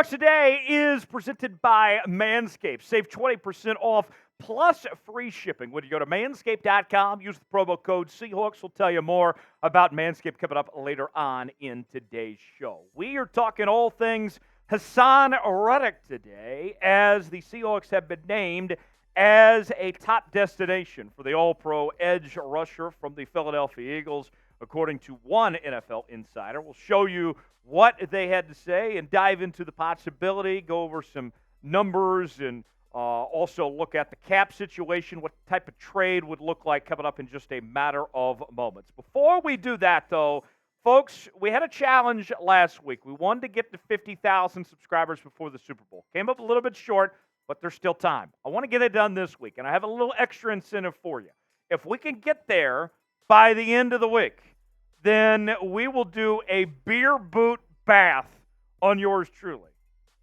Seahawks Today is presented by Manscaped. Save 20% off plus free shipping when you go to manscaped.com. Use the promo code Seahawks. We'll tell you more about Manscaped coming up later on in today's show. We are talking all things Haason Reddick today, as the Seahawks have been named as a top destination for the All-Pro edge rusher from the Philadelphia Eagles, according to one NFL Insider. We'll show you what they had to say and dive into the possibility, go over some numbers, and also look at the cap situation, what type of trade would look like coming up in just a matter of moments. Before we do that, though, folks, we had a challenge last week. We wanted to get to 50,000 subscribers before the Super Bowl. Came up a little bit short, but there's still time. I want to get it done this week, and I have a little extra incentive for you. If we can get there by the end of the week, then we will do a beer boot bath on yours truly,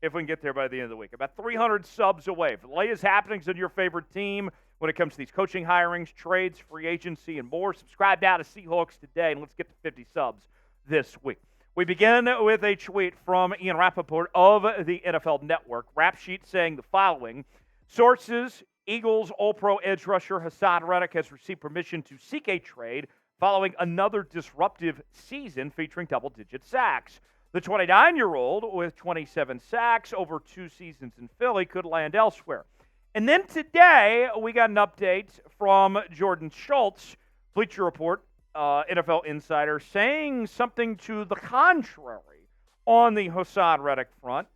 if we can get there by the end of the week. About 300 subs away. For the latest happenings on your favorite team when it comes to these coaching hirings, trades, free agency, and more, subscribe now to Seahawks Today, and let's get to 50 subs this week. We begin with a tweet from Ian Rappaport of the NFL Network. Rap sheet saying the following: sources, Eagles All-Pro edge rusher Haason Reddick has received permission to seek a trade following another disruptive season featuring double-digit sacks. The 29-year-old, with 27 sacks over 2 seasons in Philly, could land elsewhere. And then today, we got an update from Jordan Schultz, Bleacher Report, NFL Insider, saying something to the contrary on the Haason Reddick front,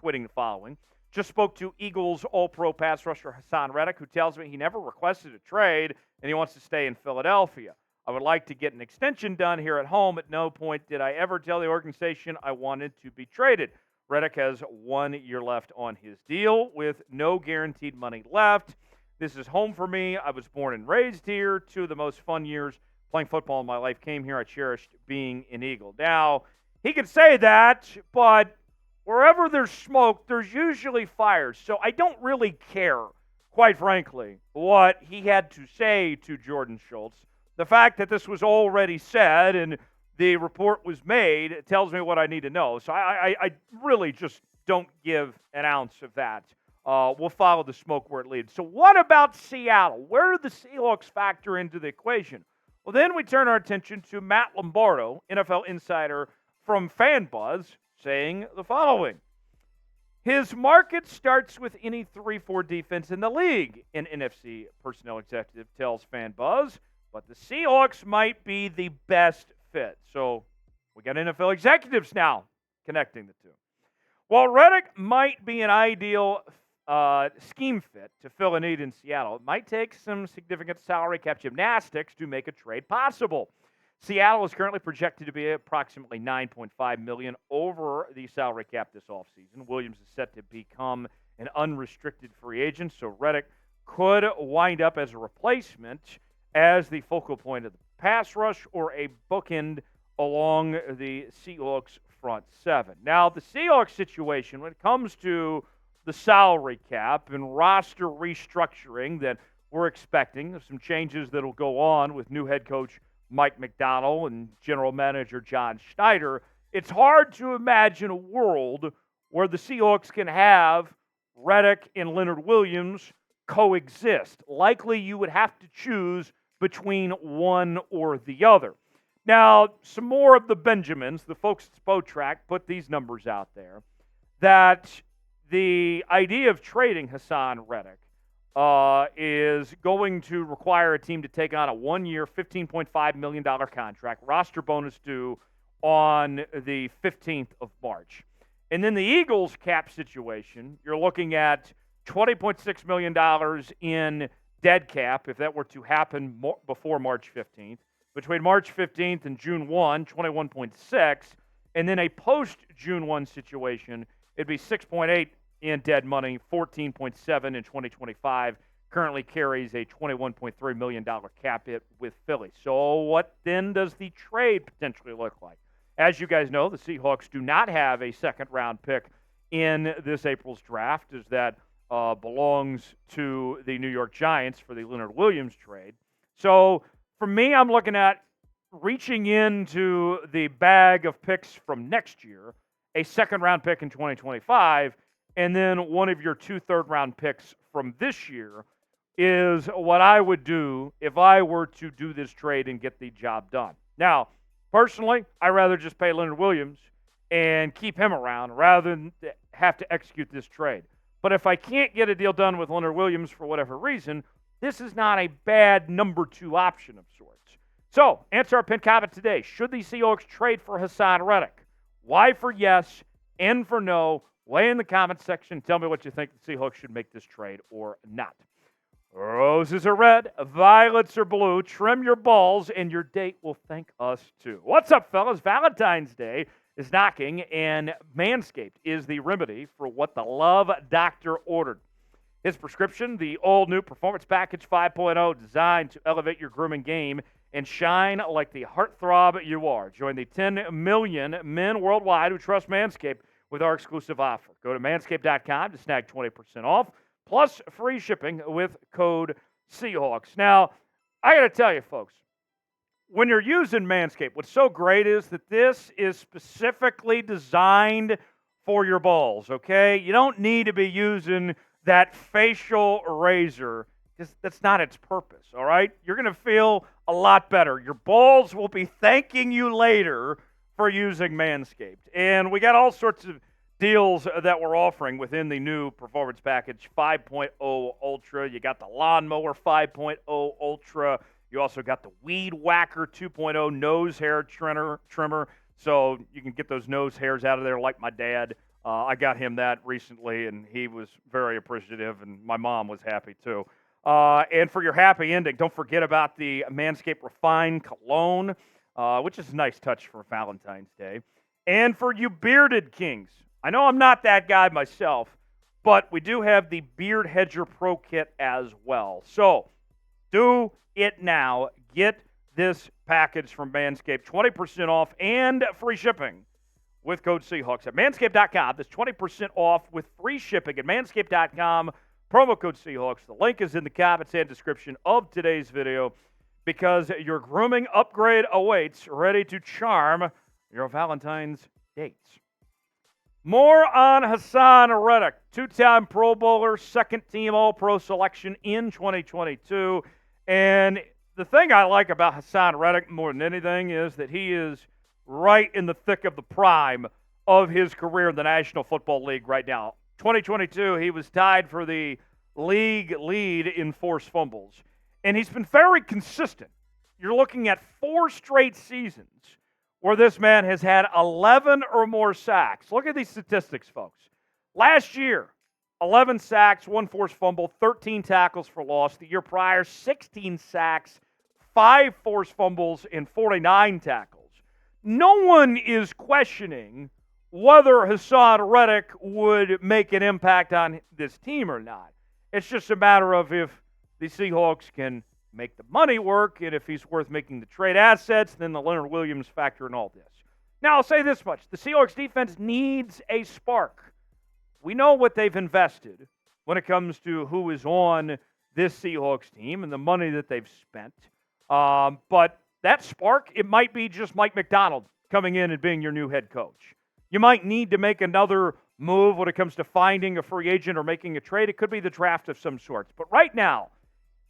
tweeting the following: just spoke to Eagles All-Pro pass rusher Haason Reddick, who tells me he never requested a trade and he wants to stay in Philadelphia. I would like to get an extension done here at home. At no point did I ever tell the organization I wanted to be traded. Reddick has 1 year left on his deal with no guaranteed money left. This is home for me. I was born and raised here. 2 of the most fun years playing football in my life came here. I cherished being an Eagle. Now, he could say that, but wherever there's smoke, there's usually fire. So I don't really care, quite frankly, what he had to say to Jordan Schultz. The fact that this was already said and the report was made tells me what I need to know. So I really just don't give an ounce of that. We'll follow the smoke where it leads. So what about Seattle? Where do the Seahawks factor into the equation? Well, then we turn our attention to Matt Lombardo, NFL Insider from FanBuzz, saying the following: his market starts with any 3-4 defense in the league, an NFC personnel executive tells FanBuzz. But the Seahawks might be the best fit. So we got NFL executives now connecting the two. While Reddick might be an ideal scheme fit to fill a need in Seattle, it might take some significant salary cap gymnastics to make a trade possible. Seattle is currently projected to be approximately $9.5 million over the salary cap this offseason. Williams is set to become an unrestricted free agent, so Reddick could wind up as a replacement as the focal point of the pass rush or a bookend along the Seahawks front seven. Now, the Seahawks situation, when it comes to the salary cap and roster restructuring that we're expecting, there's some changes that will go on with new head coach Mike Macdonald and general manager John Schneider. It's hard to imagine a world where the Seahawks can have Reddick and Leonard Williams coexist. Likely you would have to choose between one or the other. Now, some more of the Benjamins, the folks at Spotrac, put these numbers out there, that the idea of trading Haason Reddick is going to require a team to take on a 1-year, $15.5 million contract, roster bonus due on the 15th of March. And then the Eagles cap situation, you're looking at $20.6 million in dead cap, if that were to happen before March 15th. Between March 15th and June 1, 21.6, and then a post-June 1 situation, it'd be 6.8 in dead money, 14.7 in 2025. Currently carries a $21.3 million cap hit with Philly. So what then does the trade potentially look like? As you guys know, the Seahawks do not have a second-round pick in this April's draft, as that belongs to the New York Giants for the Leonard Williams trade. So for me, I'm looking at reaching into the bag of picks from next year a second-round pick in 2025, and then one of your 2 third-round picks from this year is what I would do if I were to do this trade and get the job done. Now, personally, I'd rather just pay Leonard Williams and keep him around rather than have to execute this trade. But if I can't get a deal done with Leonard Williams for whatever reason, this is not a bad number 2 option of sorts. So, answer our pinned comment today. Should the Seahawks trade for Hasson Reddick? Y for yes, N for no. Weigh in the comment section. Tell me what you think the Seahawks should make this trade or not. Roses are red, violets are blue. Trim your balls, and your date will thank us too. What's up, fellas? Valentine's Day is knocking, and Manscaped is the remedy for what the love doctor ordered. His prescription, the all-new Performance Package 5.0, designed to elevate your grooming game and shine like the heartthrob you are. Join the 10 million men worldwide who trust Manscaped with our exclusive offer. Go to manscaped.com to snag 20% off, plus free shipping with code Seahawks. Now, I got to tell you, folks, when you're using Manscaped, what's so great is that this is specifically designed for your balls, okay? You don't need to be using that facial razor because that's not its purpose, all right? You're going to feel a lot better. Your balls will be thanking you later for using Manscaped. And we got all sorts of deals that we're offering within the new Performance Package 5.0 Ultra. You got the Lawnmower 5.0 Ultra. You also got the Weed Whacker 2.0 nose hair trimmer, so you can get those nose hairs out of there like my dad. I got him that recently, and he was very appreciative, and my mom was happy too. And for your happy ending, don't forget about the Manscaped Refined Cologne, which is a nice touch for Valentine's Day. And for you bearded kings, I know I'm not that guy myself, but we do have the Beard Hedger Pro Kit as well. So do it now. Get this package from Manscaped, 20% off and free shipping with code Seahawks at manscaped.com. That's 20% off with free shipping at manscaped.com. Promo code Seahawks. The link is in the comments and description of today's video because your grooming upgrade awaits, ready to charm your Valentine's dates. More on Hasson Reddick, 2-time Pro Bowler, second-team All-Pro selection in 2022. And the thing I like about Hasson Reddick more than anything is that he is right in the thick of the prime of his career in the National Football League right now. 2022, he was tied for the league lead in forced fumbles. And he's been very consistent. You're looking at 4 straight seasons where this man has had 11 or more sacks. Look at these statistics, folks. Last year, 11 sacks, 1 forced fumble, 13 tackles for loss. The year prior, 16 sacks, 5 forced fumbles, and 49 tackles. No one is questioning whether Hasson Reddick would make an impact on this team or not. It's just a matter of if the Seahawks can make the money work, and if he's worth making the trade assets, then the Leonard Williams factor in all this. Now, I'll say this much. The Seahawks defense needs a spark. We know what they've invested when it comes to who is on this Seahawks team and the money that they've spent. But that spark, it might be just Mike Macdonald coming in and being your new head coach. You might need to make another move when it comes to finding a free agent or making a trade. It could be the draft of some sorts. But right now,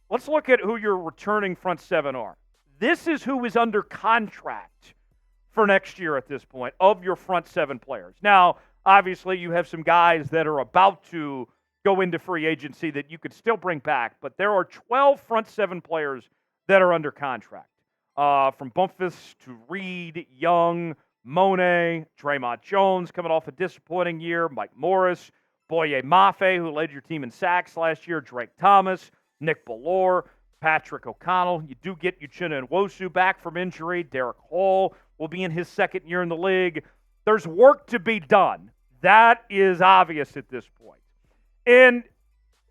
let's look at who your returning front seven are. This is who is under contract for next year at this point of your front 7 players. Now, obviously, you have some guys that are about to go into free agency that you could still bring back, but there are 12 front 7 players that are under contract. From Bumpus to Reed, Young, Monet, Draymond Jones coming off a disappointing year, Mike Morris, Boye Mafe, who led your team in sacks last year, Drake Thomas, Nick Bellore, Patrick O'Connell. You do get Uchenna Nwosu back from injury. Derek Hall will be in his second year in the league. There's work to be done. That is obvious at this point. And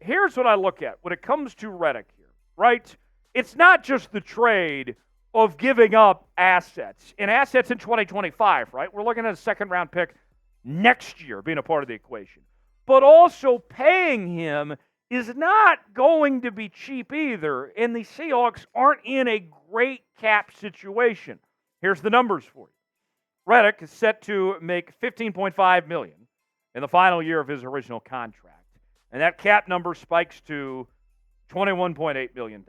here's what I look at when it comes to Reddick here, right? It's not just the trade of giving up assets, and assets in 2025, right? We're looking at a second-round pick next year being a part of the equation. But also paying him is not going to be cheap either, and the Seahawks aren't in a great cap situation. Here's the numbers for you. Reddick is set to make $15.5 million in the final year of his original contract, and that cap number spikes to $21.8 million.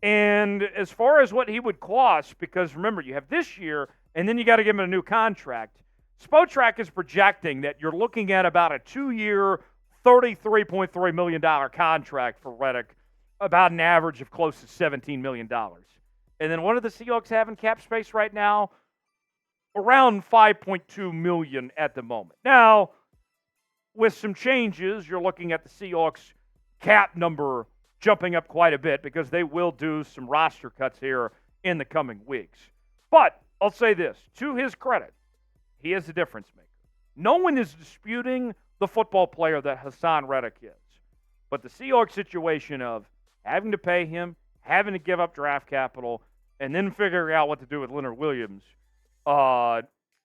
And as far as what he would cost, because remember, you have this year, and then you got to give him a new contract. Spotrac is projecting that you're looking at about a 2-year, $33.3 million contract for Reddick, about an average of close to $17 million. And then what do the Seahawks have in cap space right now? Around $5.2 million at the moment. Now, with some changes, you're looking at the Seahawks cap number jumping up quite a bit because they will do some roster cuts here in the coming weeks. But I'll say this, to his credit, he is a difference maker. No one is disputing the football player that Haason Reddick is. But the Seahawks situation of having to pay him, having to give up draft capital, and then figuring out what to do with Leonard Williams,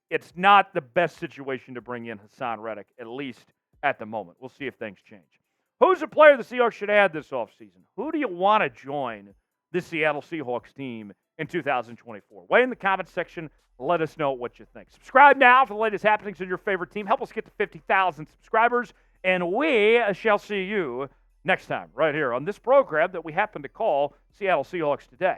it's not the best situation to bring in Haason Reddick, at least at the moment. We'll see if things change. Who's a player the Seahawks should add this offseason? Who do you want to join this Seattle Seahawks team in 2024? Weigh in the comments section. Let us know what you think. Subscribe now for the latest happenings in your favorite team. Help us get to 50,000 subscribers, and we shall see you next time right here on this program that we happen to call Seattle Seahawks Today.